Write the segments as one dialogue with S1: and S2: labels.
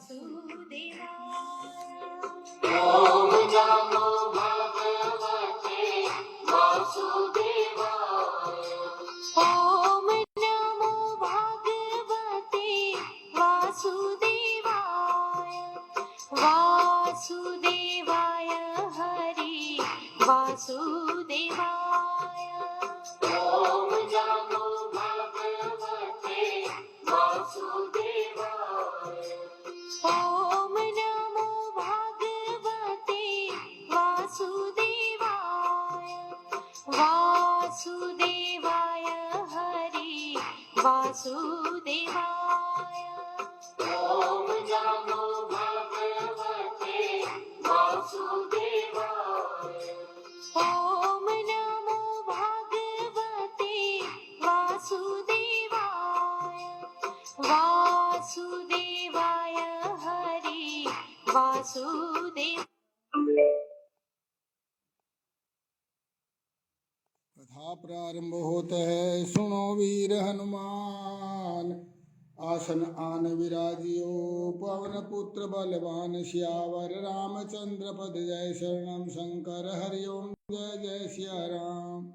S1: ओम नमो भगवते वासुदेवाय। ओम नमो भगवते वासुदेवाय। वासुदेवाय हरि वासुदेवाय। ओम नमो भगवते वासुदेवाय। ओम नमो भगवते वासुदेवाय। वासुदेवाय हरि वासुदेवाय। ओम नमो भगवते वासुदेवाय। ओम नमो भगवते वासुदेवाय। वासुदेवाय हरि वासुदेव।
S2: कथा प्रारंभ होता है। सुनो वीर हनुमान, आसन आन विराजियो, पवन पुत्र बलवान सियावर रामचंद्र पद जय। शरणम शंकर हरिओम जय जय सिया राम।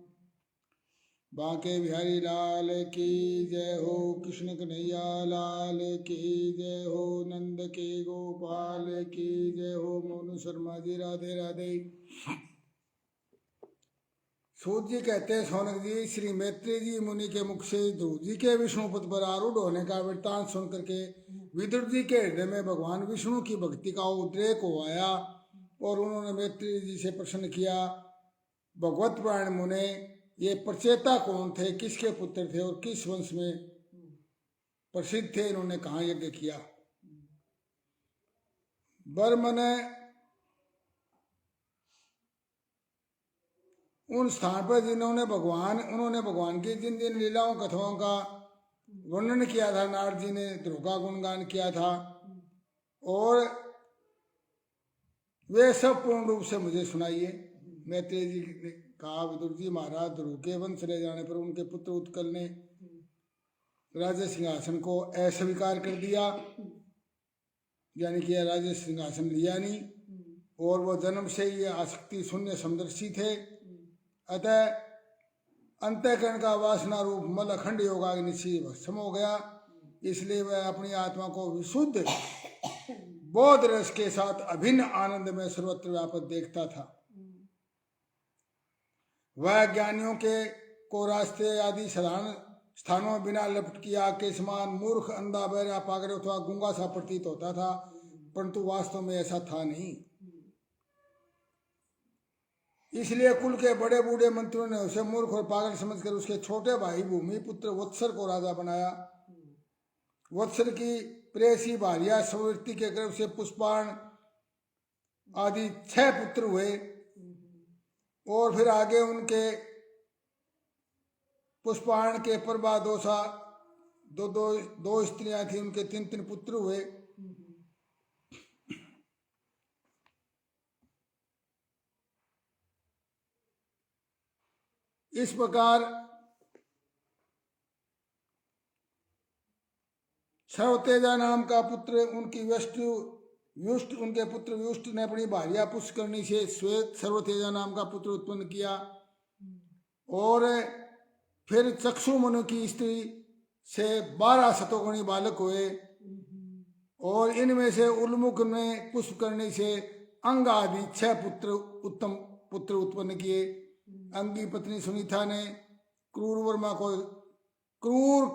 S2: बांके बिहारी लाल की जय हो, कृष्ण कन्हैया लाल की जय हो, नंद के गोपाल की जय हो। मोनू शर्मा जी राधे राधे। सूत जी कहते हैं, सौनक जी, श्री मैत्री जी मुनि के मुख से ध्रुव जी के विष्णु पद पर आरूढ़ होने का वृत्तांत सुन करके विदुर जी के हृदय में भगवान विष्णु की भक्ति का उद्रेक हो आया और उन्होंने मैत्री जी से प्रश्न किया, भगवत प्राण मुने, ये प्रचेता कौन थे, किसके पुत्र थे और किस वंश में प्रसिद्ध थे, इन्होंने कहाँ यज्ञ किया। बर्मने उन स्थान पर उन्होंने भगवान की जिन जिन लीलाओं कथाओं का वर्णन किया था, नारद जी ने ध्रुव का गुणगान किया था और वे सब पूर्ण रूप से मुझे सुनाइए। मैत्रेय जी ने कहा, विदुर जी महाराज, ध्रुव के वंश ले जाने पर उनके पुत्र उत्कल ने राज्य सिंहासन को अस्वीकार कर दिया, यानी कि राज्य सिंहासन लिया नहीं, और वो जन्म से ही आसक्ति शून्य समदर्शी थे। अतः अंतःकरण का वासना रूप मल अखंड योगाग्नि से भस्म हो गया, इसलिए वह अपनी आत्मा को विशुद्ध बोध रस के साथ अभिन्न आनंद में सर्वत्र व्यापक देखता था। वह ज्ञानियों के को रास्ते आदि साधारण स्थानों में बिना लपट की आग के समान मूर्ख, अंधा, बहरा, पागल अथवा गूंगा सा प्रतीत होता था, परंतु वास्तव में ऐसा था नहीं। इसलिए कुल के बड़े बूढ़े मंत्रियों ने उसे मूर्ख और पागल समझकर उसके छोटे भाई भूमि पुत्र वत्सर को राजा बनाया। वत्सर की प्रेसी भार्या स्ववृत्ति के गर्भ से पुष्पाण आदि 6 पुत्र हुए और फिर आगे उनके पुष्पाण के प्रभा दो स्त्रियां थी, उनके 3 पुत्र हुए। इस प्रकार सर्वतेजा नाम का पुत्र उनके पुत्र व्युष्ट ने अपनी भार्या पुष्करणी से श्वेत सर्वतेजा नाम का पुत्र उत्पन्न किया और फिर चक्षु मनु की स्त्री से 12 शतोगुणी बालक हुए और इनमें से उल्मुख ने पुष्करणी से अंग आदि 6 उत्तम पुत्र उत्पन्न किए। अंगी पत्नी सुनीता ने क्रूर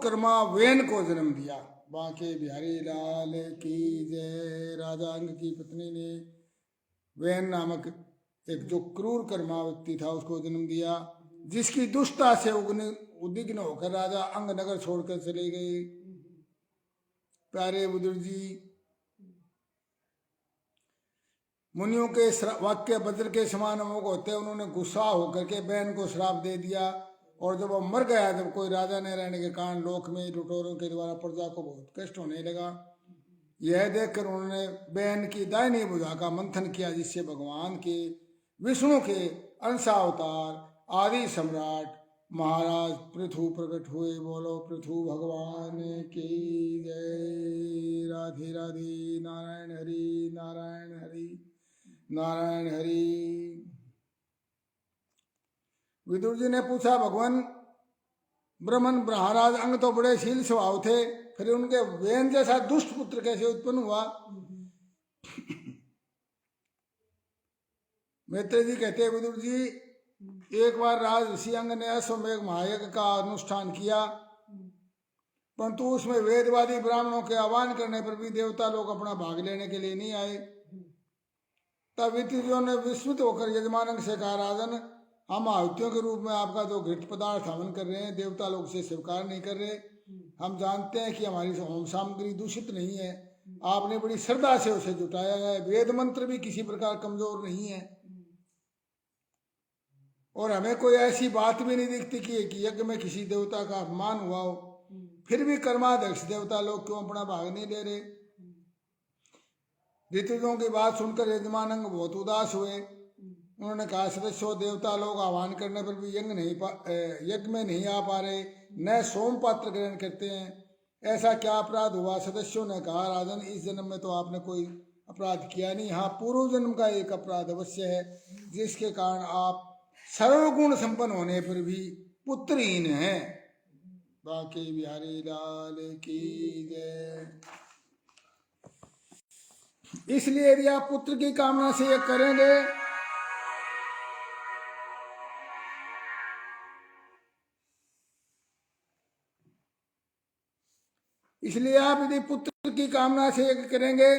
S2: कर्मा वेन को जन्म दिया। बांके बिहारी लाल की जय। राजा अंग की पत्नी ने वेन नामक एक जो क्रूर कर्मा व्यक्ति था उसको जन्म दिया, जिसकी दुष्टता से उद्विग्न होकर राजा अंग नगर छोड़कर चले गए। प्यारे बुजुर्ग जी, मुनियों के वाक्य वज्र के समान अमोघ होते, उन्होंने गुस्सा होकर के बहन को श्राप दे दिया और जब वो मर गया, जब कोई राजा न रहने के कारण लोक में लुटेरों के द्वारा प्रजा को बहुत कष्ट होने लगा। यह देखकर उन्होंने बहन की दाहिनी भुजा का मंथन किया, जिससे भगवान के विष्णु के अंशावतार आदि सम्राट महाराज पृथु प्रकट हुए। बोलो पृथु भगवान की जय। राधे राधे। नारायण हरि नारायण हरि नारायण हरि। विदुर जी ने पूछा, भगवान ब्रह्मन महाराज अंग तो बड़े शील स्वभाव थे, फिर उनके वेन जैसा दुष्ट पुत्र कैसे उत्पन्न हुआ? मैत्रेय जी कहते हैं, विदुर जी एक बार राज ऋषि अंग ने अश्वमेघ महायज्ञ का अनुष्ठान किया, परंतु उसमें वेदवादी ब्राह्मणों के आह्वान करने पर भी देवता लोग अपना भाग लेने के लिए नहीं आए। तब विद्युतियों ने विस्मित होकर यजमान अंग से कहा, राजन हम आहुतियों के रूप में आपका जो घृत पदार्थ हवन कर रहे हैं, देवता लोग से स्वीकार नहीं कर रहे। हम जानते हैं कि हमारी होम सामग्री दूषित नहीं है, आपने बड़ी श्रद्धा से उसे जुटाया है, वेद मंत्र भी किसी प्रकार कमजोर नहीं है, और हमें कोई ऐसी बात भी नहीं दिखती कि यज्ञ में किसी देवता का अपमान हुआ हो। फिर भी कर्माध्यक्ष देवता लोग क्यों अपना भाग नहीं ले रहे? ऋतुजों की बात सुनकर यजमान अंग बहुत उदास हुए। उन्होंने कहा, सदस्यों देवता लोग आह्वान करने पर भी यज्ञ में नहीं आ पा रहे, न सोम पात्र ग्रहण करते हैं, ऐसा क्या अपराध हुआ? सदस्यों ने कहा, राजन इस जन्म में तो आपने कोई अपराध किया नहीं, हाँ पूर्व जन्म का एक अपराध अवश्य है, जिसके कारण आप सर्वगुण संपन्न होने पर भी पुत्रहीन हैं। बाकी बिहारी लाल की जय। इसलिए यदि आप पुत्र की कामना से ये करेंगे इसलिए आप यदि पुत्र की कामना से यज्ञ करेंगे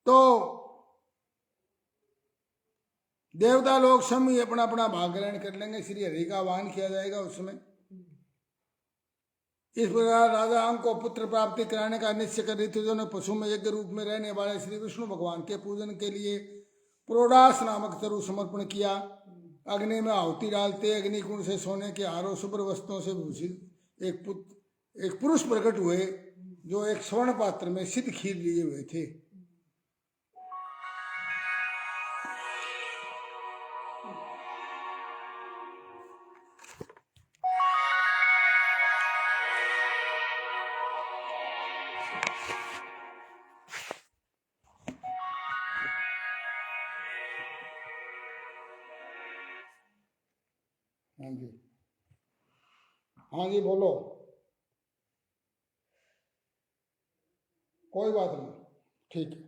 S2: तो देवता लोग स्वयं ही अपना अपना भाग ग्रहण कर लेंगे, श्री हरि का आह्वान किया जाएगा उसमें। इस प्रकार राजा अंग को पुत्र प्राप्ति कराने का निश्चय कर ऋतुजों ने पशु में यज्ञ रूप में रहने वाले श्री विष्णु भगवान के पूजन के लिए प्रोडास नामक तरु समर्पण किया। अग्नि में आहुति डालते अग्निकुंड से सोने के हारों शुभ्र वस्त्रों से भूषित एक पुरुष प्रकट हुए, जो एक स्वर्ण पात्र में सिद्ध खीर लिए हुए थे। हाँ जी, हाँ जी बोलो। कोई बात नहीं, ठीक है।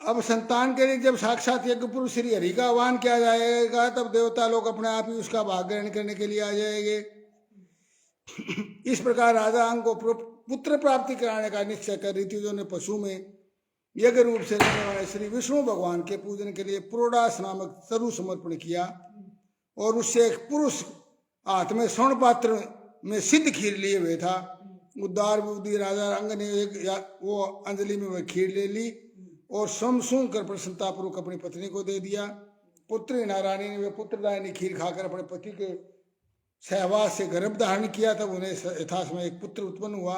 S2: अब संतान के लिए जब साक्षात यज्ञ पुरुष श्री हरि का आह्वान किया जाएगा, तब देवता लोग अपने आप ही उसका भाग ग्रहण करने के लिए आ जाएंगे। इस प्रकार राजा अंग को पुत्र प्राप्ति कराने का निश्चय कर ऋतुजों ने पशु में यज्ञ रूप से रहने वाले श्री विष्णु भगवान के पूजन के लिए प्रोडास नामक तरु समर्पण किया, और उससे एक पुरुष हाथ में स्वर्ण पात्र में सिद्ध खीर लिए हुए था। उद्धार बुद्धि राजा अंग ने वो अंजलि में वह खीर ले ली और स्वयं सूंघ कर प्रसन्नतापूर्वक अपनी पत्नी को दे दिया। पुत्री नारायणी ने वे पुत्रदायिनी खीर खाकर अपने पति के सहवास से गर्भ धारण किया, तब उन्हें यथासमय एक पुत्र उत्पन्न हुआ।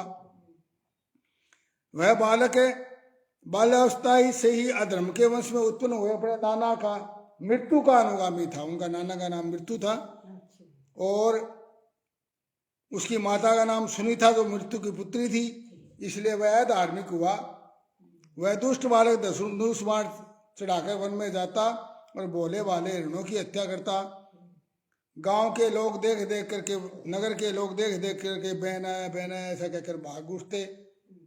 S2: वह बालक बाल्यावस्था ही से ही अधर्म के वंश में उत्पन्न हुए अपने नाना का मृत्यु का अनुगामी था। उनका नाना का नाम मृत्यु था और उसकी माता का नाम सुनीता, जो मृत्यु की पुत्री थी, इसलिए वह धार्मिक हुआ। वह दुष्ट बालक धनुष बाण चढ़ाकर वन में जाता और भोले वाले हिरणों की हत्या करता। गांव के लोग देख देख करके, नगर के लोग देख देख करके बहना ऐसा कहकर भाग उठते।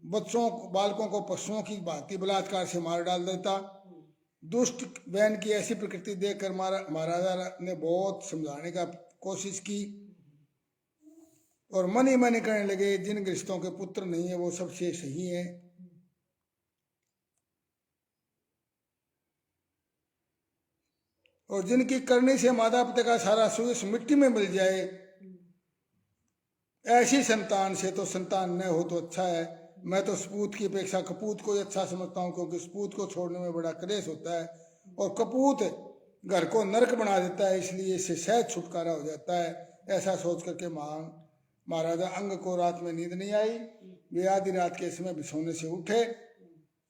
S2: बच्चों बालकों को पशुओं की भांति बलात्कार से मार डाल देता। दुष्ट बहन की ऐसी प्रकृति देखकर महाराजा ने बहुत समझाने का कोशिश की और मन ही मन कहने लगे, जिन गृहस्थों के पुत्र नहीं है वो सबसे सही है। और जिनकी करनी से माता पिता का सारा सुख मिट्टी में मिल जाए, ऐसी संतान से तो संतान न हो तो अच्छा है। मैं तो सपूत की अपेक्षा कपूत को ही अच्छा समझता हूँ, क्योंकि सपूत को छोड़ने में बड़ा क्लेश होता है और कपूत घर को नरक बना देता है, इसलिए इससे सहज छुटकारा हो जाता है। ऐसा सोच करके महाराजा अंग को रात में नींद नहीं आई। वे आधी रात के समय बिछौने से उठे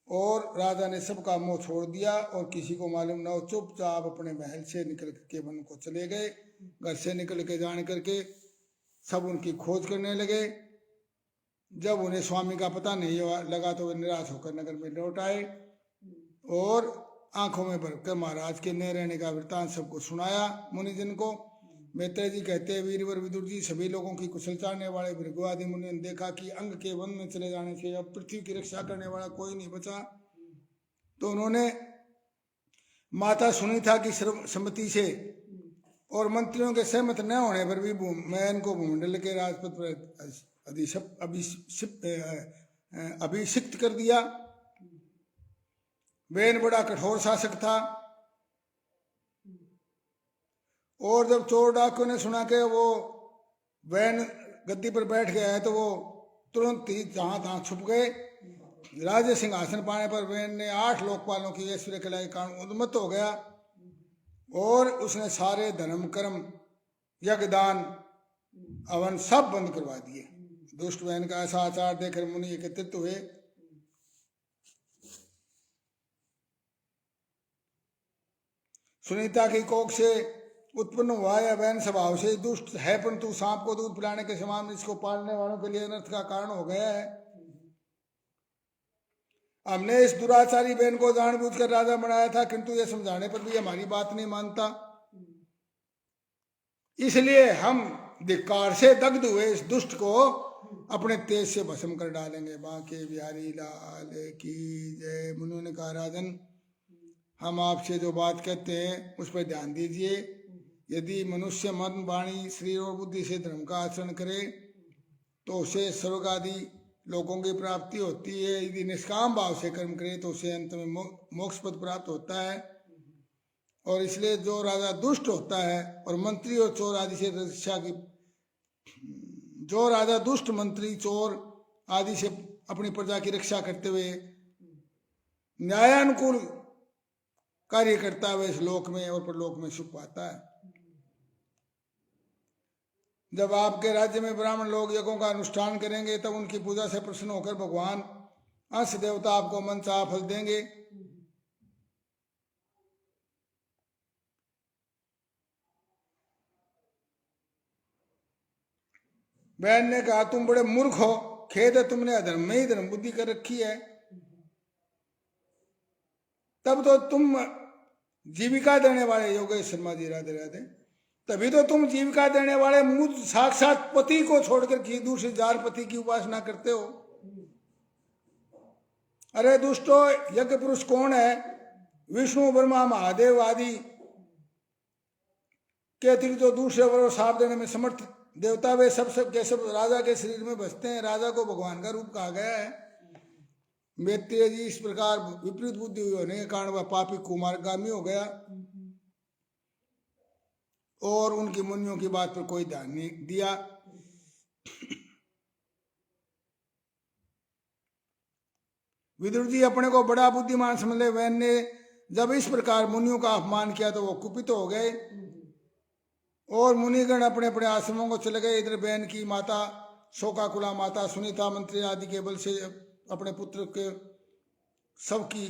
S2: और राजा ने सबका मुंह छोड़ दिया और किसी को मालूम न हो चुपचाप अपने महल से निकल के वन को चले गए। घर से निकल के जाने करके सब उनकी खोज करने लगे। जब उन्हें स्वामी का पता नहीं लगा तो वे निराश होकर नगर में लौट आए और आंखों में भरकर महाराज के न रहने का वृतांत सबको सुनाया मुनिजन को। मैत्रेय जी कहते हैं, वीरवर विदुर जी सभी लोगों की कुशल चाहने वाले भृगुआदि मुनि ने देखा कि अंग के वन में चले जाने से अब पृथ्वी की रक्षा करने वाला कोई नहीं बचा, तो उन्होंने माता सुनीता की सम्मति से और मंत्रियों के सहमत न होने पर भी मैन को भूमंडल के राजपद पर अभिषिक्त कर दिया। वैन बड़ा कठोर शासक था और जब चोर डाकुओं ने सुना कि वो वैन गद्दी पर बैठ गया है तो वो तुरंत ही जहां तहां छुप गए। राज्य सिंहासन पाने पर वैन ने 8 लोकपालों की ऐश्वर्य कला के कारण उन्मत्त हो गया और उसने सारे धर्म कर्म यज्ञदान अवन सब बंद करवा दिए। दुष्ट वैन का ऐसा आचार देखकर मुनि एकत्रित हुए। सुनीता की कोख से उत्पन्न हुआ यह वैन स्वभाव से दुष्ट है, परंतु सांप को दूध पिलाने के समान इसको पालने वालों के लिए अनर्थ का कारण हो गया है। हमने इस दुराचारी वैन को जानबूझकर राजा बनाया था, किंतु यह समझाने पर भी हमारी बात नहीं मानता, इसलिए हम धिक्कार से दग्ध हुए इस दुष्ट को अपने तेज से भस्म कर डालेंगे। बांके बिहारी लाल की जय। मुनियों ने कहा, राजन हम आपसे जो बात कहते हैं उस पर ध्यान दीजिए। यदि मनुष्य मन वाणी शरीर और बुद्धि से धर्म का आचरण करे तो उसे स्वर्ग आदि लोगों की प्राप्ति होती है। यदि निष्काम भाव से कर्म करे तो उसे अंत में मोक्ष पद प्राप्त होता है। और इसलिए जो राजा दुष्ट होता है और मंत्री और चोर आदि से रक्षा की, जो राजा दुष्ट मंत्री चोर आदि से अपनी प्रजा की रक्षा करते हुए न्यायानुकूल कार्य करता है, इस लोक में और परलोक में सुख पाता है। जब आपके राज्य में ब्राह्मण लोग यज्ञों का अनुष्ठान करेंगे तब उनकी पूजा से प्रसन्न होकर भगवान अंश देवता आपको मनचाहा फल देंगे। बहन ने कहा, तुम बड़े मूर्ख हो, खेद है तुमने अधर्म में ही धर्म बुद्धि कर रखी है। तब तो तुम जीविका देने वाले योगेश शर्मा जी राधे राधे, तभी तो तुम जीविका देने वाले मुझ साक्षात पति को छोड़कर की दूसरे जार पति की उपासना करते हो। अरे दुष्टो, यज्ञ पुरुष कौन है? विष्णु ब्रह्मा महादेव आदि के अतिरिक्त जो दूसरे वर्ग साप देने में समर्थ देवता वे सब के सब राजा के शरीर में बसते हैं। राजा को भगवान का रूप कहा गया है। मैत्रेय जी इस प्रकार विपरीत बुद्धि होने के कारण वह पापी कुमारगामी हो गया और उनकी मुनियों की बात पर कोई ध्यान नहीं दिया। विदुर जी अपने को बड़ा बुद्धिमान समझ ले। वैन ने जब इस प्रकार मुनियों का अपमान किया तो वो कुपित हो गए और मुनिगण अपने अपने आश्रमों को चले गए। इधर बहन की माता शोकाकुला माता सुनीता मंत्री आदि के बल से अपने पुत्र के सबकी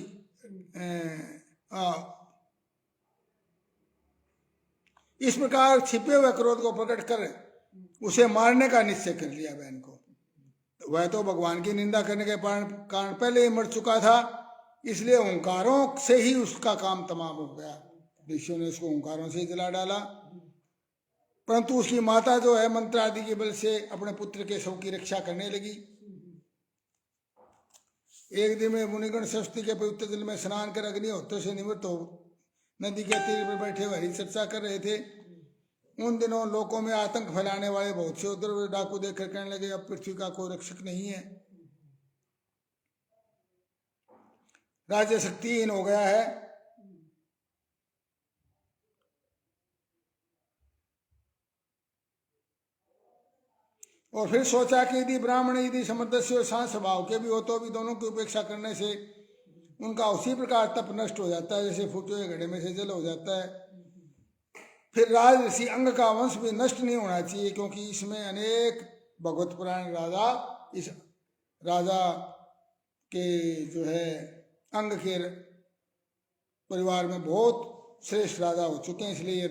S2: इस प्रकार छिपे हुए क्रोध को प्रकट कर उसे मारने का निश्चय कर लिया बहन को। वह तो भगवान की निंदा करने के कारण पहले ही मर चुका था, इसलिए ओंकारों से ही उसका काम तमाम हो गया। ऋषियों ने उसको ओंकारों से ही जला डाला। परंतु उसकी माता जो है मंत्र आदि के बल से अपने पुत्र के शव की रक्षा करने लगी। एक दिन में मुनिगण सरस्वती के पवित्र जल में स्नान कर अग्निहोत्र से निवृत्त हो नदी के तीर पर बैठे हरी चर्चा कर रहे थे। उन दिनों लोगों में आतंक फैलाने वाले बहुत से उग्र डाकू देखकर कहने लगे, अब पृथ्वी का कोई रक्षक नहीं है, राज्य शक्तिहीन हो गया है। और फिर सोचा कि यदि ब्राह्मण यदि समदस्य और शांत स्वभाव के भी हो तो भी दोनों की उपेक्षा करने से उनका उसी प्रकार तप नष्ट हो जाता है जैसे फूटे हुए घड़े में से जल हो जाता है। फिर राजऋषि अंग का वंश भी नष्ट नहीं होना चाहिए, क्योंकि इसमें अनेक भगवत पुराण राजा इस राजा के जो है अंग के परिवार में बहुत श्रेष्ठ राजा हो चुके हैं, इसलिए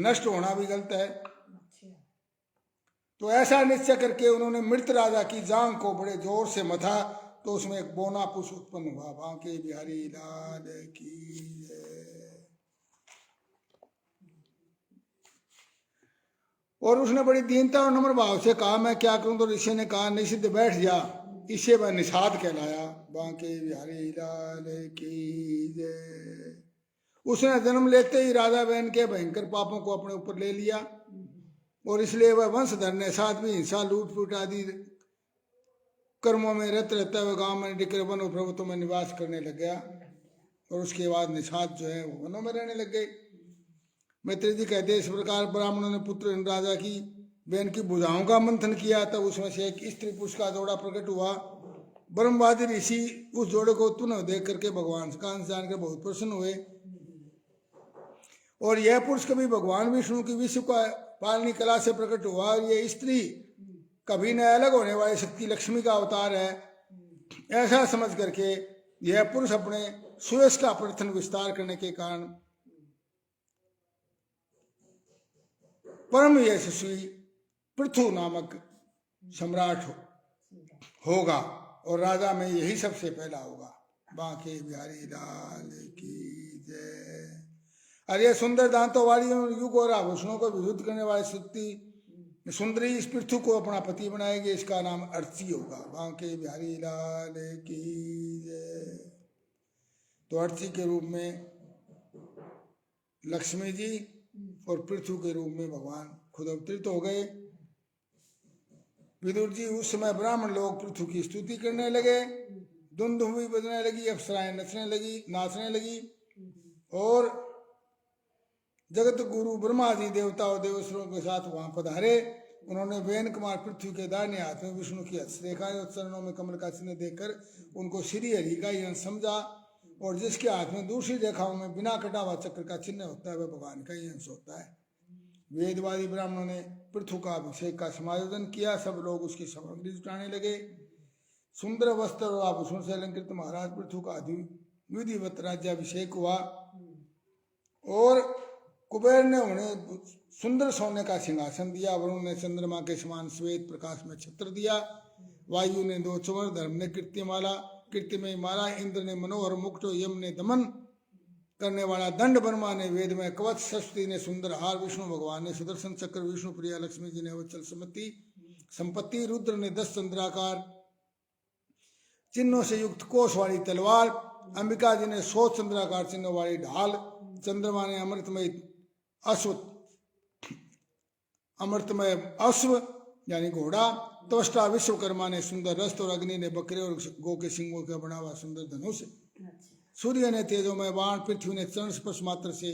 S2: नष्ट होना भी गलत है। तो ऐसा निश्चय करके उन्होंने मृत राजा की जांग को बड़े जोर से मथा, तो उसमें एक बोना पुष्प उत्पन्न हुआ। बांके बिहारी लाल की जय। और उसने बड़ी दीनता और नम्र भाव से कहा मैं क्या करूं, तो ऋषि ने कहा निषिद्ध बैठ जा, इसे वह निषाद कहलाया। बांके बिहारी लाल की जय। उसने जन्म लेते ही राजा बहन के भयंकर पापों को अपने ऊपर ले लिया और इसलिए वह वंश धरने साथ भी हिंसा लूट फूट आदि कर्मों में रत रहता हुआ गांव में डिकर वन और पर्वतों में निवास करने लग गया। और उसके बाद निषाद जो है वो वनों में रहने लग गए। मैत्री जी कहते इस प्रकार ब्राह्मणों ने पुत्र राजा की बहन की भुजाओं का मंथन किया, तब उसमें से एक स्त्री पुरुष का जोड़ा प्रकट हुआ। ब्रह्मवादी ऋषि उस जोड़े को उत्पन्न देख करके भगवान का अंश जानकर बहुत प्रसन्न हुए। और यह पुरुष कभी भगवान विष्णु की विश्व का पालनी कला से प्रकट हुआ और यह स्त्री कभी न अलग होने वाली शक्ति लक्ष्मी का अवतार है। ऐसा समझ करके यह पुरुष अपने सुयश का प्रथन विस्तार करने के कारण परम यशस्वी पृथु नामक सम्राट होगा और राजा में यही सबसे पहला होगा। बांके बिहारी लाल की जय। अरे सुंदर दांतों वाली युग और आभूषणों को विरुद्ध करने वाली शक्ति सुंदरी इस पृथु को अपना पति बनाएगी, इसका नाम अर्ची होगा। बांके बिहारी लाल की जय। तो अर्ची के रूप में लक्ष्मी जी और पृथु के रूप में भगवान खुद अवतरित हो गए। विदुर जी उस समय ब्राह्मण लोग पृथु की स्तुति करने लगे, धुंधुमी बजने लगी, अप्सराएं नाचने लगी और जगत गुरु ब्रह्मा जी देवता और देवसुरों के साथ वहां पधारे। उन्होंने वेन कुमार पृथ्वी के दाहिने हाथ में विष्णु की हस्तरेखा और चरणों में कमल का चिन्ह देखकर उनको श्री हरि का ही अंश समझा, और जिसके हाथ में दूसरी रेखाओं में बिना कटा हुआ चक्र का चिन्ह होता है वह भगवान का ही अंश होता है। वेदवादी ब्राह्मणों ने पृथु का अभिषेक का समायोजन किया। सब लोग उसकी सामग्री जुटाने लगे। सुंदर वस्त्र और आभूषण से अलंकृत महाराज पृथु का विधिवत राज्याभिषेक हुआ और कुबेर ने उन्हें सुंदर सोने का सिंहासन दिया। वरुण ने चंद्रमा के समान श्वेत प्रकाश में छत्र दिया। वायु ने 2 चंवर, धर्म ने कीर्तिमय माला, इंद्र ने मनोहर मुकुट, यम ने दमन करने वाला दंड, ब्रह्मा ने वेद में कवच, सरस्वती ने सुंदर हार, विष्णु भगवान ने सुदर्शन चक्र, विष्णु प्रिया लक्ष्मी जी ने अवचल संपत्ति, रुद्र ने 10 चंद्राकार चिन्हों से युक्त कोष वाली तलवार, अंबिका जी ने 100 चंद्राकार चिन्हों वाली ढाल, चंद्रमा ने अमृतमय अश्व यानी घोड़ा, त्वष्टा विश्वकर्मा ने सुंदर रस्त और अग्नि ने बकरे और गौ के सिंगों का बना हुआ सुंदर धनुष, सूर्य ने तेजोमय बाण, पृथ्वी ने चरण स्पर्श मात्र से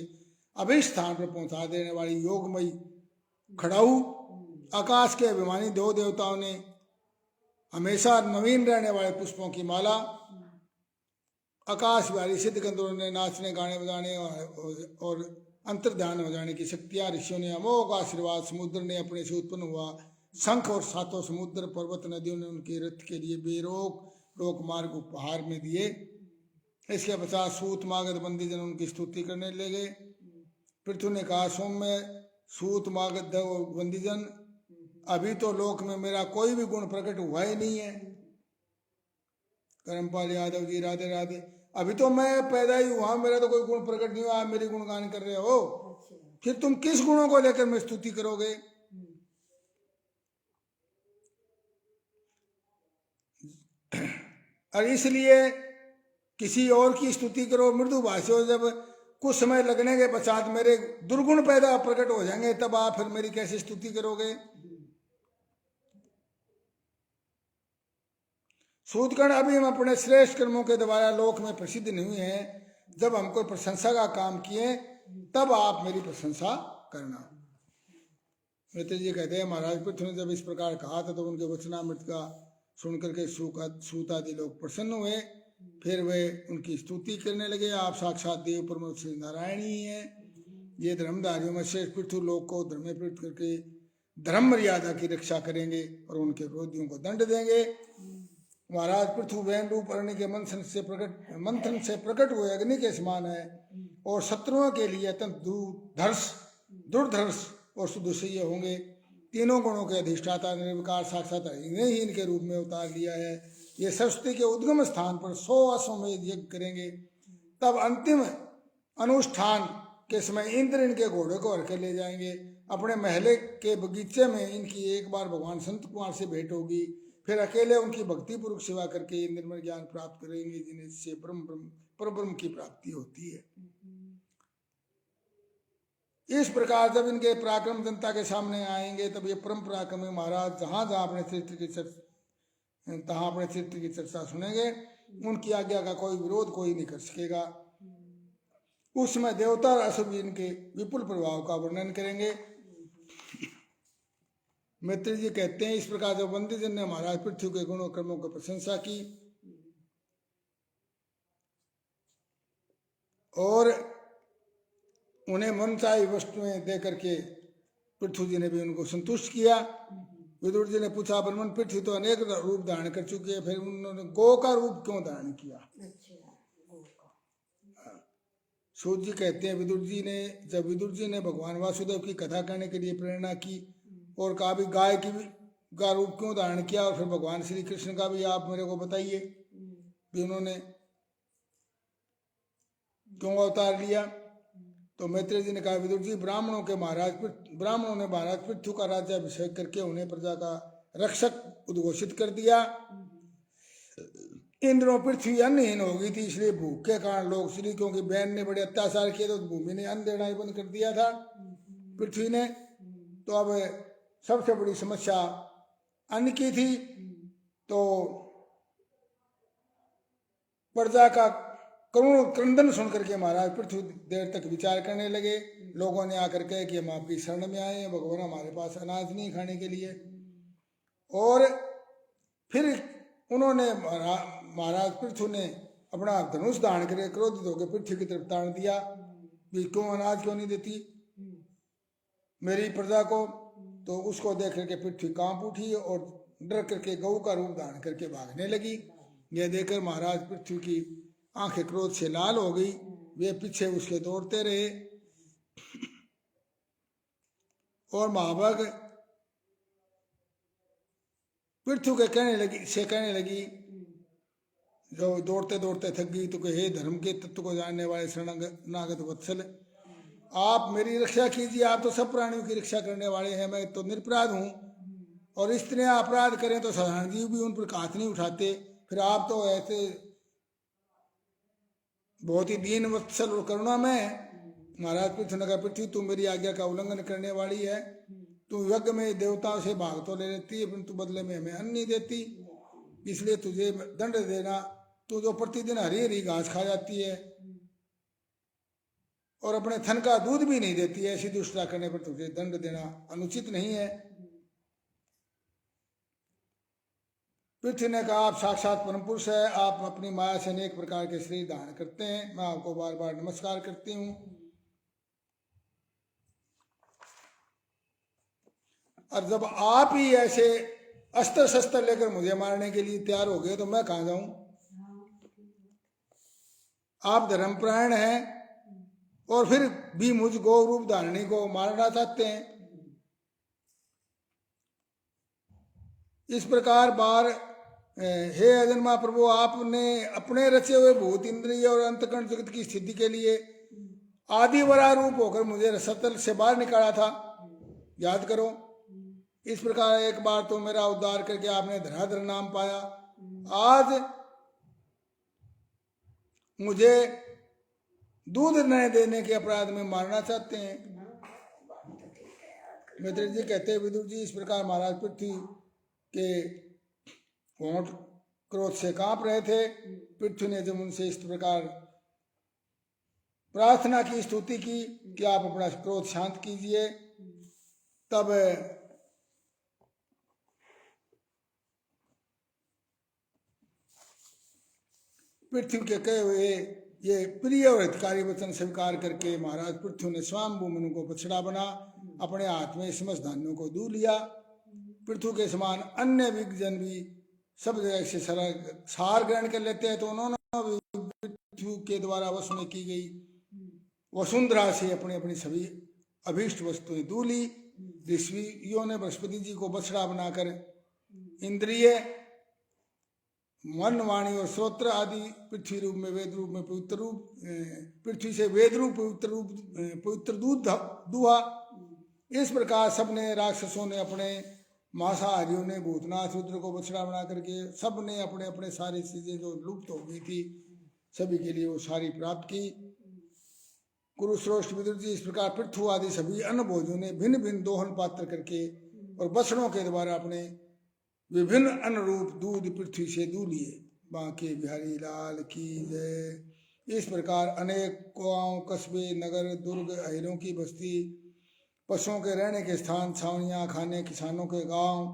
S2: अभिष्ठान पर पहुंचा देने वाली योगमयी खड़ाऊ, आकाश के अभिमानी 2 देवताओं ने हमेशा नवीन रहने वाले पुष्पों की माला, आकाश वाली सिद्ध गंधर्वों ने नाचने गाने बजाने और अंतर्ध्यान हो जाने की शक्तियां, ऋषियों ने अमोघ आशीर्वाद, समुद्र ने अपने से उत्पन्न हुआ शंख और 7 समुद्र, पर्वत नदियों ने उनके रथ के लिए बेरोक मार्ग उपहार में दिए। इसके पश्चात सूत मागध बंदीजन उनकी स्तुति करने लगे। पृथु ने कहा सौम्य सूत मागध बंदीजन, अभी तो लोक में मेरा कोई भी गुण प्रकट हुआ ही नहीं है। करमपाल यादव जी राधे राधे। अभी तो मैं पैदा ही हुआ, मेरा तो कोई गुण प्रकट नहीं हुआ, मेरी गुणगान कर रहे हो, फिर तुम किस गुणों को लेकर मैं स्तुति करोगे। और इसलिए किसी और की स्तुति करो, मृदु भाषी हो, जब कुछ समय लगने के पश्चात मेरे दुर्गुण पैदा प्रकट हो जाएंगे तब आप फिर मेरी कैसे स्तुति करोगे। सूतगण, अभी हम अपने श्रेष्ठ कर्मों के द्वारा लोक में प्रसिद्ध नहीं हुए हैं, जब हम कोई प्रशंसा का काम किए तब आप मेरी प्रशंसा करना। मित्र जी कहते हैं महाराज पृथ्वी ने जब इस प्रकार कहा था तो उनके वचनामृत का सुन करके सूत आदि लोग प्रसन्न हुए। फिर वे उनकी स्तुति करने लगे, आप साक्षात देव प्रमुख श्री नारायण ही हैं। ये धर्मधारियों में श्रेष्ठ पृथ्वी लोग को धर्म में प्रवृत्त करके धर्म मर्यादा की रक्षा करेंगे और उनके विरोधियों को दंड देंगे। महाराज पृथ्वी वैन रूप अग्नि के मंथन से प्रकट हुए अग्नि के समान है और शत्रुओं के लिए अत्यंत दुर्धर्ष और सुदृश्य होंगे। तीनों गुणों के अधिष्ठाता निर्विकार साक्षात इन्हें ही इनके रूप में उतार लिया है। ये सरस्वती के उद्गम स्थान पर 100 अश्वमेध यज्ञ करेंगे। तब अंतिम अनुष्ठान के समय इंद्र इनके घोड़े को हर के ले जाएंगे। अपने महले के बगीचे में इनकी एक बार भगवान संत कुमार से भेंट होगी। फिर अकेले उनकी भक्ति पूर्वक सेवा करके निर्मल ज्ञान प्राप्त करेंगे, जिनसे परब्रह्म की प्राप्ति होती है। इस प्रकार जब इनके पराक्रम जनता के सामने आएंगे तब ये परम पराक्रमी महाराज जहां अपने चरित्र की चर्चा सुनेंगे। उनकी आज्ञा का कोई विरोध कोई नहीं कर सकेगा। उस समय देवता और असुर भी इनके विपुल प्रभाव का वर्णन करेंगे। मित्र जी कहते हैं, इस प्रकार जब वंद्यजन ने महाराज पृथ्वी के गुणों कर्मों की प्रशंसा की और उन्हें मनचाही वस्तुएं दे करके पृथ्वी जी ने भी उनको संतुष्ट किया। विदुर जी ने पूछा, ब्रह्मन पृथ्वी तो अनेक रूप धारण कर चुकी है, फिर उन्होंने गौ का रूप क्यों धारण किया? सूत जी कहते हैं, जब विदुर जी ने भगवान वासुदेव की कथा करने के लिए प्रेरणा की और कहा भी गाय का रूप क्यों धारण किया, और फिर भगवान श्री कृष्ण का भी आप मेरे को बताइए भी उन्होंने क्यों अवतार लिया। तो मैत्रेय जी ने कहा, विदुर जी ब्राह्मणों ने महाराज पृथ्वी का राज्याभिषेक करके उन्हें प्रजा का रक्षक उद्घोषित कर दिया। इन दिनों पृथ्वी अन्नहीन हो गई थी, इसलिए भूख के कारण लोग श्री, क्योंकि बैन ने बड़े अत्याचार किए तो भूमि ने अन्न देना ही बंद कर दिया था पृथ्वी ने। तो अब सबसे बड़ी समस्या अन्न की थी। तो प्रजा का करुण क्रंदन सुन करके महाराज पृथ्वी देर तक विचार करने लगे। लोगों ने आकर कहे कि हम आपकी शरण में आए हैं भगवान, हमारे पास अनाज नहीं खाने के लिए। और फिर उन्होंने महाराज पृथ्वी ने अपना धनुष धारण करके क्रोधित होकर पृथ्वी की तरफ ताड़ दिया कि क्यों अनाज क्यों नहीं देती मेरी प्रजा को। तो उसको देख करके पृथ्वी कांप उठी और डर करके गऊ का रूप धारण करके भागने लगी। यह देखकर महाराज पृथ्वी की आंखें क्रोध से लाल हो गई। वे पीछे उसके दौड़ते रहे और महाभाग पृथ्वी के कहने लगी जो दौड़ते दौड़ते थक गई तो हे धर्म के तत्व को जानने वाले शरणागत वत्सल, आप मेरी रक्षा कीजिए। आप तो सब प्राणियों की रक्षा करने वाले हैं, मैं तो निरपराध हूँ। और स्त्रियां अपराध करें तो साधारण जीव भी उन पर हाथ नहीं उठाते, फिर आप तो ऐसे बहुत ही दीन वत्सल और करुणा में। महाराज पृथ्वी ने कहा, पृथ्वी तू मेरी आज्ञा का उल्लंघन करने वाली है। तू यज्ञ में देवताओं से भाग तो ले लेती है, परंतु बदले में हमें अन्न नहीं देती, इसलिए तुझे दंड देना। तू जो प्रतिदिन हरी हरी घास खा जाती है और अपने थन का दूध भी नहीं देती है, ऐसी दुष्टता करने पर तुझे दंड देना अनुचित नहीं है। पृथ्वी ने कहा, आप साक्षात परम पुरुष है, आप अपनी माया से अनेक प्रकार के शरीर धारण करते हैं, मैं आपको बार बार नमस्कार करती हूँ। और जब आप ही ऐसे अस्त्र शस्त्र लेकर मुझे मारने के लिए तैयार हो गए तो मैं कहाँ जाऊं? आप धर्मपरायण हैं और फिर भी मुझ गौ रूप धारणी को मारना चाहते हैं। इस प्रकार बार हे अजन्मा प्रभु, आपने अपने रचे हुए भूत इंद्रिय और अंतकरण जगत की स्थिति के लिए आदि वरा रूप होकर मुझे रसतल से बाहर निकाला था, याद करो। इस प्रकार एक बार तो मेरा उद्धार करके आपने धराधर नाम पाया, आज मुझे दूध न देने के अपराध में मारना चाहते हैं। मित्र जी कहते हैं, विदुर जी इस प्रकार महाराज पृथ्वी के होंठ क्रोध से कांप रहे थे। पृथ्वी ने जब उनसे इस प्रकार प्रार्थना की, स्तुति की कि आप अपना क्रोध शांत कीजिए, तब पृथ्वी के कहे हुए ये प्रिय और हितकारी वचन स्वीकार करके महाराज पृथ्वी ने स्वायंभू मनु को बछड़ा बना अपने हाथ में समस्त धान्यों को दूध लिया। पृथ्वी के समान अन्य विज्ञजन भी सब जगह से सार ग्रहण कर लेते हैं, तो उन्होंने भी पृथ्वी के द्वारा वश में की गई वसुंधरा से अपनी अपनी सभी अभीष्ट वस्तुएं दू ली। ऋषियों ने बृहस्पति जी को बछड़ा बनाकर इंद्रिय मन वाणी और श्रोत्र आदि पृथ्वी रूप में वेद रूप में पवित्र रूप पृथ्वी से वेद रूप पवित्र दूध दुहा। इस प्रकार सबने राक्षसों ने अपने मांसाहारियों ने भूतनाथ रुद्र को बछड़ा बना करके सब ने अपने अपने सारी चीजें जो लुप्त हो गई थी सभी के लिए वो सारी प्राप्त की। कुरुश्रेष्ठ विदुर जी इस प्रकार पृथ्वी आदि सभी अन्न भोजों ने भिन्न भिन्न दोहन पात्र करके और बछड़ों के द्वारा अपने विभिन्न अनुरूप दूध पृथ्वी से दू लिए। बांके बिहारी लाल की जय। इस प्रकार अनेक गांव कस्बे नगर दुर्ग अहिरों की बस्ती पशुओं के रहने के स्थान छावनियाँ खाने किसानों के गांव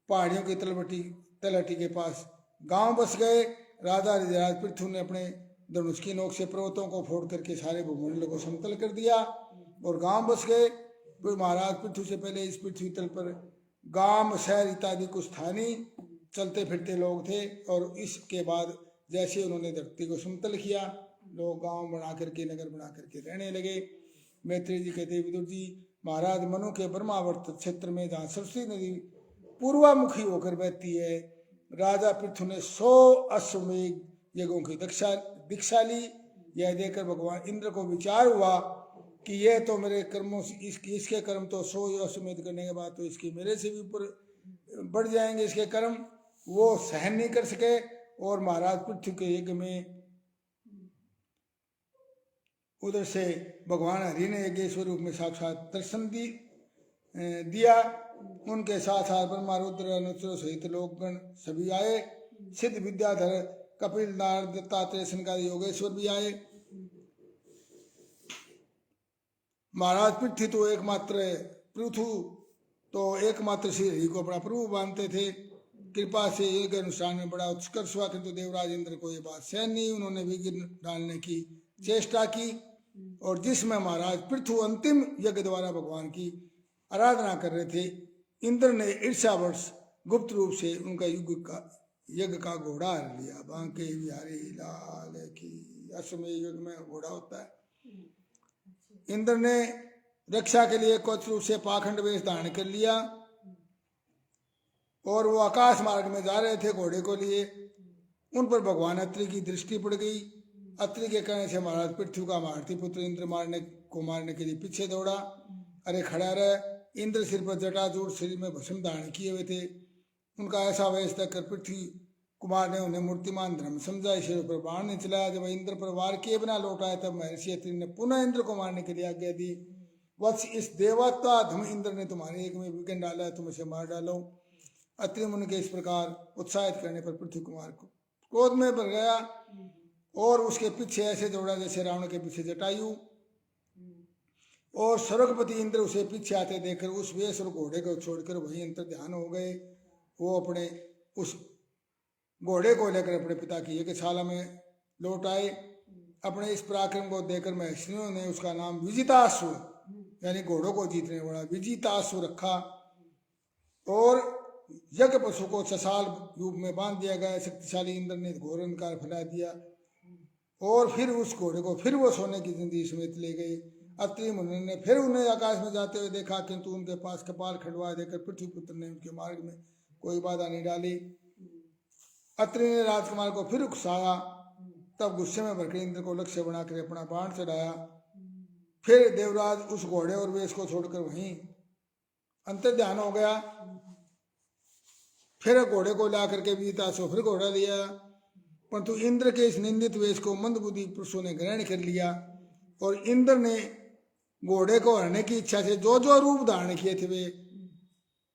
S2: पहाड़ियों की तलहटी के पास गांव बस गए। राजा रिजराज पृथ्वी ने अपने धनुष की नोक से पर्वतों को फोड़ करके सारे भूमंडल को समतल कर दिया और गांव बस गए। फिर महाराज पृथ्वी से पहले इस पृथ्वी तल पर गांव शहर इत्यादि कुछ स्थानीय चलते फिरते लोग थे और इसके बाद जैसे उन्होंने धरती को समतल किया लोग गांव बना करके नगर बना करके रहने लगे। मैत्रेय जी कहते विदुर जी महाराज मनु के ब्रह्मावर्त क्षेत्र में जहाँ सरस्वती नदी पूर्वामुखी होकर बहती है राजा पृथ्वी ने 100 अश्वमेघ यज्ञों की दीक्षा ली। यह देखकर भगवान इंद्र को विचार हुआ कि यह तो मेरे कर्मों से इसके कर्म तो 100 अश्वमेध करने के बाद तो इसके मेरे से भी ऊपर बढ़ जाएंगे इसके कर्म, वो सहन नहीं कर सके और महाराज पृथ्वी के यज्ञ में उधर से भगवान हरि ने यज्ञेश्वर रूप में साक्षात दर्शन दिया। उनके साथ साथ ब्रह्मा रुद्र अनुचर सहित लोकगण सभी आए। सिद्ध विद्याधर कपिल नारद दत्तात्रेय सनकादि योगेश्वर भी आए। महाराज पृथ्वी तो एकमात्र श्री हरि को अपना प्रभु मानते थे। कृपा से एक अनुष्ठान में बड़ा उत्कर्ष हुआ किंतु देवराज इंद्र को ये बात सहन नहीं, उन्होंने विघ्न डालने की चेष्टा की और जिसमें महाराज पृथ्वी अंतिम यज्ञ द्वारा भगवान की आराधना कर रहे थे इंद्र ने ईर्ष्यावश गुप्त रूप से उनका यज्ञ का घोड़ा हर लिया। बांके बिहारी लाल की। अश्वमेध युग में घोड़ा होता है। इंद्र ने रक्षा के लिए कुछ रूप से पाखंड वेश धारण कर लिया और वो आकाश मार्ग में जा रहे थे घोड़े को लिए। उन पर भगवान अत्रि की दृष्टि पड़ गई। अत्रि के कहने से महाराज पृथ्वी का महारथी पुत्र इंद्र मारने के लिए पीछे दौड़ा। अरे खड़ा रहे। इंद्र सिर पर जटाजूट शरीर में भस्म धारण किए हुए थे। उनका ऐसा वेश देखकर पृथ्वी कुमार ने उन्हें मूर्तिमान धर्म समझा। सिर पर बाण नहीं चलाया। जब इंद्र पर वार किए बिना लौट आए तब महर्षि अत्रि ने पुनः इंद्र को मारने के लिए आज्ञा दी। वत्स इस देवता धम इंद्र ने तुम्हारे एक में विघ्न डाला है, तुम इसे मार डालो। अत्रि मुनि के इस प्रकार उत्साहित करने पर पृथ्वी कुमार को क्रोध में भर गया और उसके पीछे ऐसे दौड़ा जैसे रावण के पीछे जटायु। और स्वर्गपति इंद्र उसे पीछे आते देखकर उस वेश और घोड़े को छोड़कर वहीं अंतर ध्यान हो गए। वो अपने उस घोड़े को लेकर अपने पिता की यज्ञशाला में लौट आए। अपने इस पराक्रम को देखकर महर्षियों ने उसका नाम विजितासु यानी घोड़ों को जीतने वाला विजितासु रखा और यज्ञ पशु को ससाल रूप में बांध दिया गया। शक्तिशाली इंद्र ने घोर अंधकार फैला दिया और फिर उस घोड़े को फिर वो सोने की जिंदगी समेत ले गए। अत्रि मुनि ने फिर उन्हें आकाश में जाते हुए देखा किंतु उनके पास कपाल खड़वा देकर पृथ्वी पुत्र ने उनके मार्ग में कोई बाधा नहीं डाली। अत्रि ने राजकुमार को फिर उकसाया। तब गुस्से में भरकर इंद्र को लक्ष्य बनाकर अपना बाण चढ़ाया। फिर देवराज उस घोड़े और वेश को छोड़कर वहीं अंतर ध्यान हो गया। फिर घोड़े को ला करके विजितासु फिर घोड़ा लिया, परंतु इंद्र के इस निंदित वेश को मंदबुद्धि पुरुषों ने ग्रहण कर लिया और इंद्र ने घोड़े को हरने की इच्छा से जो जो रूप धारण किए थे वे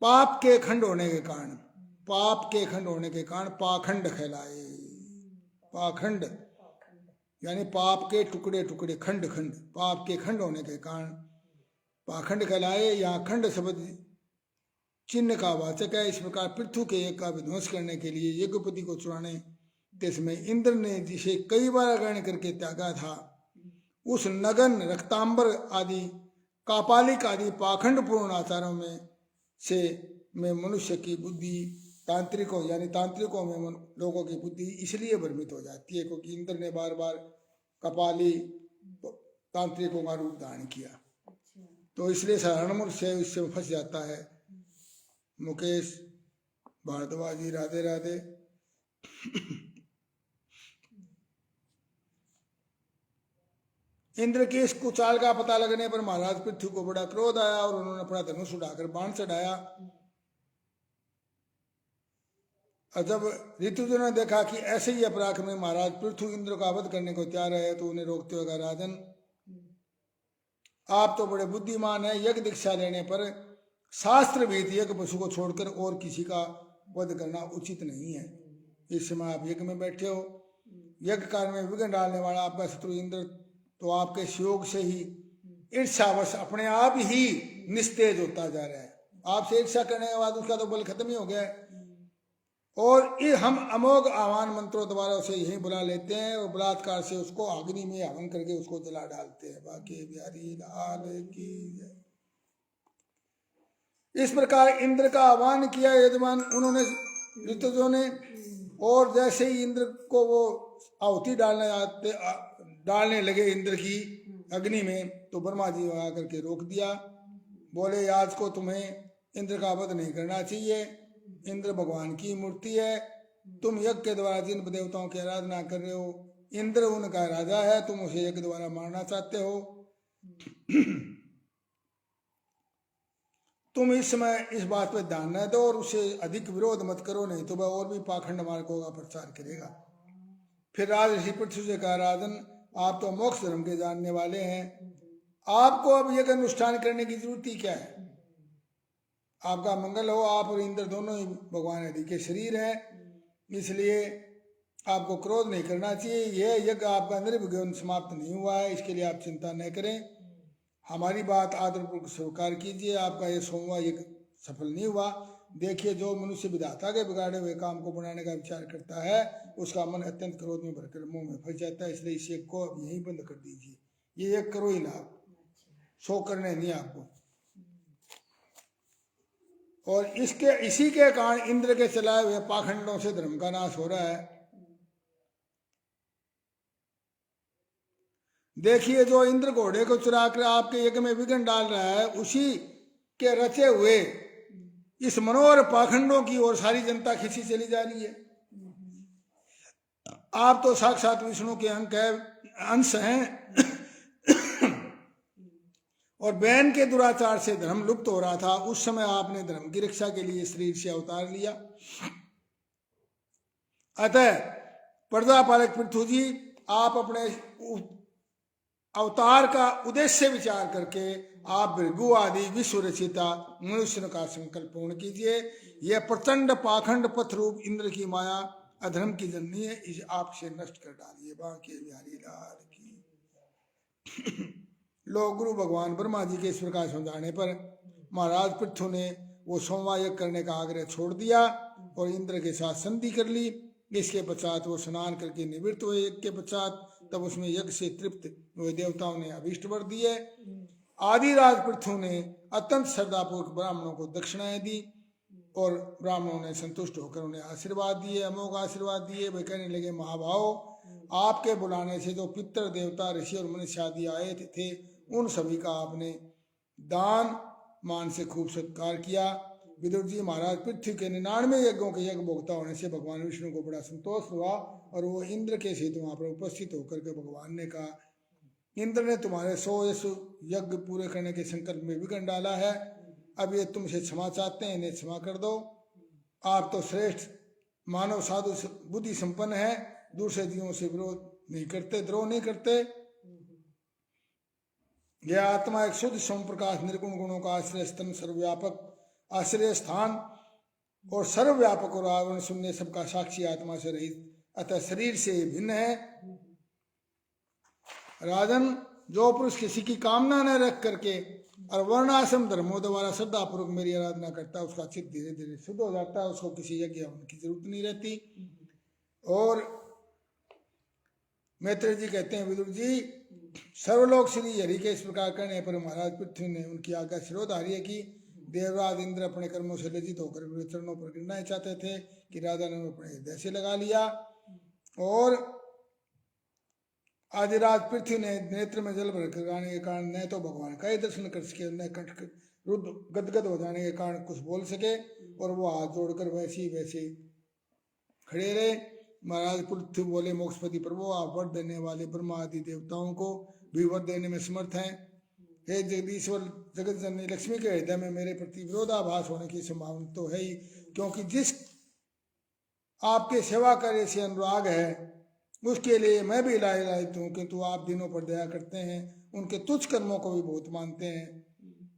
S2: पाप के खंड होने के कारण पाखंड कहलाए। पाखंड यानी पाप के टुकड़े टुकड़े खंड खंड पाप के खंड होने के कारण पाखंड कहलाए। यहाँ खंड शब्द चिन्ह का वाचक है। इस प्रकार पृथ्वी के यज्ञ का विध्वंस करने के लिए यज्ञपति को चुराने जिसमें इंद्र ने जिसे कई बार ग्रहण करके त्यागा था, उस नगन, रक्तांबर आदि, कापालिक आदि पाखंड पूर्ण आचारों में मनुष्य की बुद्धि तांत्रिकों यानी तांत्रिकों में लोगों की बुद्धि इसलिए भ्रमित हो जाती है क्योंकि इंद्र ने बार बार कपाली तांत्रिकों का रूप धारण किया। तो इसलिए साधारण मनुष्य इससे फंस जाता है। मुकेश भारद्वाज जी, राधे राधे। इंद्र की इस कुचाल का पता लगने पर महाराज पृथ्वी को बड़ा क्रोध आया और उन्होंने अपना धनुष उठाकर बाण चढ़ाया। और जब ऋतुजों ने देखा कि ऐसे ही अपराध में महाराज पृथ्वी इंद्र का वध करने को तैयार है तो उन्हें रोकते हुए कहा, राजन आप तो बड़े बुद्धिमान हैं, यज्ञ दीक्षा लेने पर शास्त्र विहित यज्ञ पशु को छोड़कर और किसी का वध करना उचित नहीं है। इस समय आप यज्ञ में बैठे हो, यज्ञ कार्य में विघ्न डालने वाला आपका शत्रु इंद्र तो आपके सहयोग से ही ईर्ष्यावश अपने आप ही निस्तेज होता जा रहा है। आपसे ईर्ष्या करने के बाद उसका तो बल खत्म ही हो गया है। और हम अमोघ आह्वान मंत्रों द्वारा उसे यही बुला लेते हैं और बलात्कार से उसको अग्नि में हवन करके उसको जला डालते हैं। बाकी बिहारी लाल की जय। इस प्रकार इंद्र का आह्वान किया यजमान उन्होंने ऋतुजों ने, और जैसे ही इंद्र को वो आहुति डालने लगे इंद्र की अग्नि में, तो ब्रह्मा जी आकर के रोक दिया। बोले, आज को तुम्हें इंद्र का वध नहीं करना चाहिए, इंद्र भगवान की मूर्ति है, तुम यज्ञ के द्वारा जिन देवताओं की आराधना कर रहे हो, इंद्र उनका राजा है, तुम उसे यज्ञ द्वारा मारना चाहते हो। तुम इस समय इस बात पर ध्यान न दो और उसे अधिक विरोध मत करो, नहीं तो वह और भी पाखंड मार्गों का प्रचार करेगा। फिर राजऋषि पृथ्वी से कहा, राजन आप तो मोक्ष धर्म के जानने वाले हैं, आपको अब यज्ञ अनुष्ठान करने की जरूरत ही क्या है? आपका मंगल हो, आप और इंद्र दोनों ही भगवान हरि के शरीर हैं, इसलिए आपको क्रोध नहीं करना चाहिए। यह यज्ञ आपका निर्विघ्न समाप्त नहीं हुआ है, इसके लिए आप चिंता न करें। हमारी बात आदरपूर्वक स्वीकार कीजिए, आपका यह 100वां यज्ञ सफल नहीं हुआ। देखिए, जो मनुष्य विधाता के बिगाड़े हुए काम को बनाने का विचार करता है, उसका मन अत्यंत क्रोध में भरकर मुंह में फंस जाता है। इसलिए इस यज्ञ को अब यहीं बंद कर दीजिए, ये यज्ञ करो ही ना, 100 करने नहीं आपको। और इसी के कारण इंद्र के चलाए हुए पाखंडों से धर्म का नाश हो रहा है। देखिए, जो इंद्र घोड़े को चुरा कर आपके यज्ञ में विघ्न डाल रहा है, उसी के रचे हुए इस मनोहर पाखंडों की ओर सारी जनता खिंची चली जा रही है। आप तो साक्षात विष्णु के अंश हैं और बहन के दुराचार से धर्म लुप्त हो रहा था। उस समय आपने धर्म की रक्षा के लिए शरीर से अवतार लिया। अतः प्रजापालक पृथ्वी जी, आप अपने अवतार का उद्देश्य विचार करके आप भृगु आदि विश्व रचिता मनुष्य का संकल्प पूर्ण कीजिए। यह प्रचंड पाखंड पथ रूप इंद्र की माया अधर्म की जननी है, इसे आपसे नष्ट कर डालिए। बांके बिहारी लाल की। लोग गुरु भगवान ब्रह्मा जी के इस प्रकार समझाने पर महाराज पृथ्वी ने वो 100वां यज्ञ करने का आग्रह छोड़ दिया और इंद्र के साथ संधि कर ली। इसके पश्चात वो स्नान करके निवृत्त हुए। यज्ञ के पश्चात तब उसमें यज्ञ से तृप्त हुए देवताओं ने अभीष्ट वर दिए। आदिराज पृथ्वी ने अत्यंत श्रद्धापूर्वक ब्राह्मणों को दक्षिणाएं दी और ब्राह्मणों ने संतुष्ट होकर उन्हें आशीर्वाद दिए, अमोघ आशीर्वाद दिए। वे कहने लगे, महाभाव, आपके बुलाने से जो पितर देवता ऋषि और मनुष्य आदि आए थे, उन सभी का आपने दान मान से खूब सत्कार किया। विदुर जी, महाराज पृथ्वी के 99 यज्ञों के यज्ञ भोक्ता होने से भगवान विष्णु को बड़ा संतोष हुआ और वो इंद्र के सहित वहां पर उपस्थित होकर के भगवान ने कहा, इंद्र ने तुम्हारे 100 यज्ञ पूरे करने के संकल्प में विघ्न डाला है, अब ये तुमसे क्षमा चाहते हैं, इन्हें क्षमा कर दो। आप तो श्रेष्ठ मानव साधु बुद्धि संपन्न है, दूसरे जीवों से विरोध नहीं करते, द्रोह नहीं करते। यह आत्मा एक शुद्ध सोम प्रकाश निर्गुण गुणों का आश्रय स्तन सर्वव्यापक आश्रय स्थान और सर्वव्यापक और आवरण शून्य सबका साक्षी आत्मा से रहित, अतः शरीर से भिन्न है। राजन, जो पुरुष किसी की कामना न रख करके और वर्णाश्रम धर्मों द्वारा श्रद्धा पूर्वक मेरी आराधना करता है उसका चित्त धीरे धीरे शुद्ध हो जाता है, उसको किसी यज्ञ हवन की जरूरत नहीं रहती। और मैत्रेय जी कहते हैं विदुर जी, सर्वलोक श्री हरि के इस प्रकार कहने पर महाराज पृथ्वी ने उनकी आज्ञा शिरोधार्य की। देवराज इंद्र अपने कर्मों से लज्जित होकर वे चरणों पर गिरना चाहते थे कि राजा ने अपने हृदय से लगा लिया। और आदिराज पृथ्वी ने नेत्र में जल भर कराने के कारण न तो भगवान का ही दर्शन कर सके, न कंठ रुद्ध गदगद हो जाने के कारण कुछ बोल सके, और वो हाथ जोड़कर वैसे वैसे खड़े रहे। महाराज पृथ्वी बोले, मोक्षपति प्रभु, आप वर देने वाले ब्रह्मा आदि देवताओं को भी वर देने में समर्थ हैं। हे जगदीश्वर जगत जननी लक्ष्मी के हृदय में मेरे प्रति विरोधाभास होने की संभावना तो है ही, क्योंकि जिस आपके सेवा कार्य से अनुराग है उसके लिए मैं भी लायक हूँ, किंतु आप दिनों पर दया करते हैं, उनके तुच्छ कर्मों को भी बहुत मानते हैं।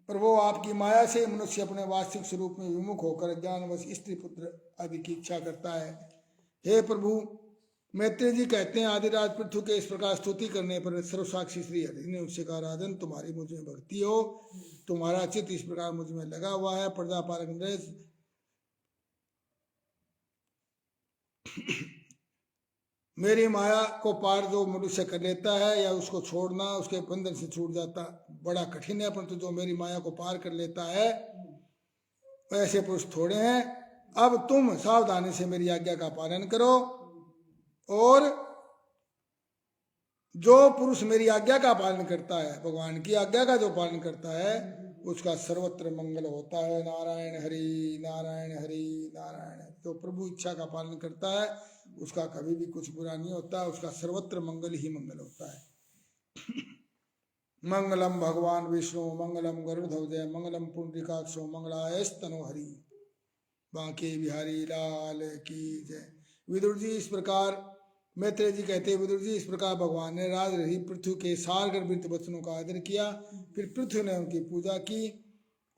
S2: पर वो आपकी माया से मनुष्य अपने वास्तविक स्वरूप में विमुख होकर ज्ञानवश स्त्री पुत्र आदि की इच्छा करता है। हे प्रभु, मैत्रेय जी कहते हैं, आदिराज पृथ्वी के इस प्रकार स्तुति करने पर सर्वसाक्षी श्री हरि ने उससे कहा, राजन तुम्हारी मुझ में भक्ति हो, तुम्हारा चित्त इस प्रकार मुझ में लगा हुआ है, प्रजा पालक नरेश मेरी माया को पार जो मनुष्य कर लेता है या उसको छोड़ना उसके बंधन से छूट जाता बड़ा कठिन है, परंतु जो मेरी माया को पार कर लेता है ऐसे पुरुष थोड़े हैं। अब तुम सावधानी से मेरी आज्ञा का पालन करो, और जो पुरुष मेरी आज्ञा का पालन करता है, भगवान की आज्ञा का जो पालन करता है, उसका सर्वत्र मंगल होता है। नारायण हरि नारायण हरि नारायण। जो प्रभु इच्छा का पालन करता है उसका कभी भी कुछ बुरा नहीं होता, उसका सर्वत्र मंगल ही मंगल होता है। मंगलम भगवान विष्णु मंगलम गरुड़ध्वज मंगलम पुंडरीकाक्षो मंगलायस्तनो हरि। बांके बिहारी लाल की जय। विदुर जी इस प्रकार मैत्रेय जी कहते हैं, विदुर जी इस प्रकार भगवान ने राज रही पृथ्वी के सारगर्भित वचनों का आदर किया। फिर पृथ्वी ने उनकी पूजा की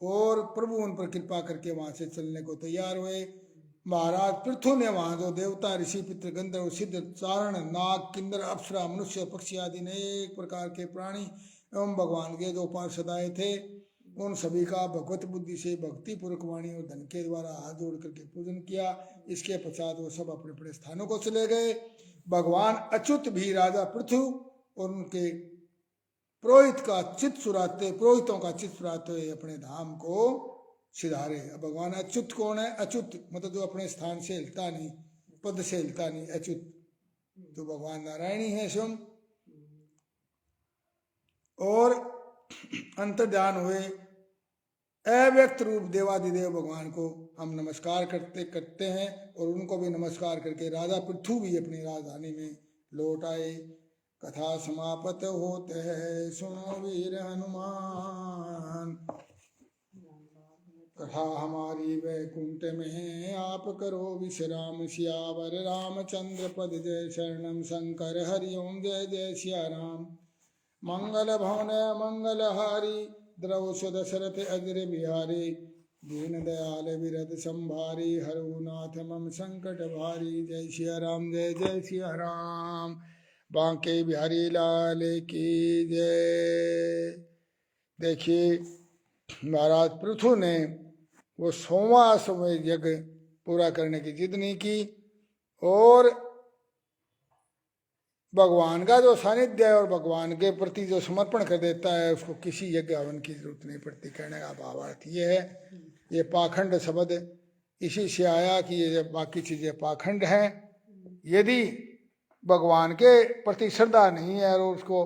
S2: और प्रभु उन पर कृपा करके वहां से चलने को तैयार हुए। महाराज पृथ्वी ने वहां जो देवता ऋषि पितृ गंधर्व सिद्ध चारण नाग किन्नर अप्सरा मनुष्य पक्षी आदि अनेक प्रकार के प्राणी एवं भगवान के जो पार्षद आए थे, उन सभी का भगवत बुद्धि से भक्ति पूर्वक वाणी और धन के द्वारा हाथ जोड़ करके पूजन किया। इसके पश्चात वो सब अपने अपने स्थानों को चले गए। भगवान अच्युत भी राजा पृथु और उनके पुरोहित का चित्त चुराते पुरोहितों का चित्त चुराते हुए अपने धाम को सिधारे। अब भगवान अच्युत कौन है? अच्युत मतलब जो अपने स्थान से हिलता नहीं, पद से हिलता नहीं, अच्युत तो भगवान नारायण ही है स्वयं। और अंतर्ध्यान हुए अव्यक्त रूप देवादिदेव भगवान को हम नमस्कार करते हैं, और उनको भी नमस्कार करके राजा पृथु भी अपनी राजधानी में लौट आए। कथा समाप्त होते है सुनो वीर हनुमान, कथा हमारी वैकुंठ में आप करो विश्राम। सियावर रामचंद्र पद जय शरणम शंकर हरिओम जय जय सिया राम। मंगल भवन मंगल हारी द्रौस दशरथ अग्र बिहारी। दीन दयाल विरद संभारी हरुनाथ मम संकट भारी। जय सिया राम जय जय सिया राम। बांके बिहारी लाल की जय। देखिए महाराज पृथु ने वो 100वां अश्वमेध यज्ञ पूरा करने की जिद नहीं की, और भगवान का जो सानिध्य है और भगवान के प्रति जो समर्पण कर देता है उसको किसी यज्ञ हवन की जरूरत नहीं पड़ती। कहने का भावार्थ ये है, ये पाखंड शब्द इसी से आया कि ये बाकी चीजें पाखंड हैं। यदि भगवान के प्रति श्रद्धा नहीं है और उसको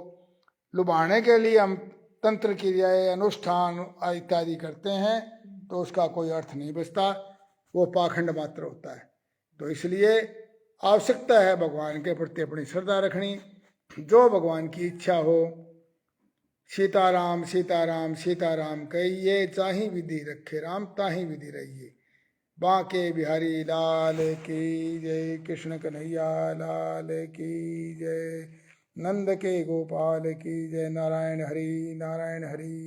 S2: लुभाने के लिए हम तंत्र क्रियाएं अनुष्ठान इत्यादि करते हैं तो उसका कोई अर्थ नहीं बचता, वो पाखंड मात्र होता है। तो इसलिए आवश्यकता है भगवान के प्रति अपनी श्रद्धा रखनी। जो भगवान की इच्छा हो, सीताराम सीताराम सीताराम कहिए, चाही विधि रखे राम ताही विधि रहिए। बांके बिहारी लाल की जय। कृष्ण कन्हैया लाल की जय। नंद के गोपाल की जय। नारायण हरि नारायण हरि।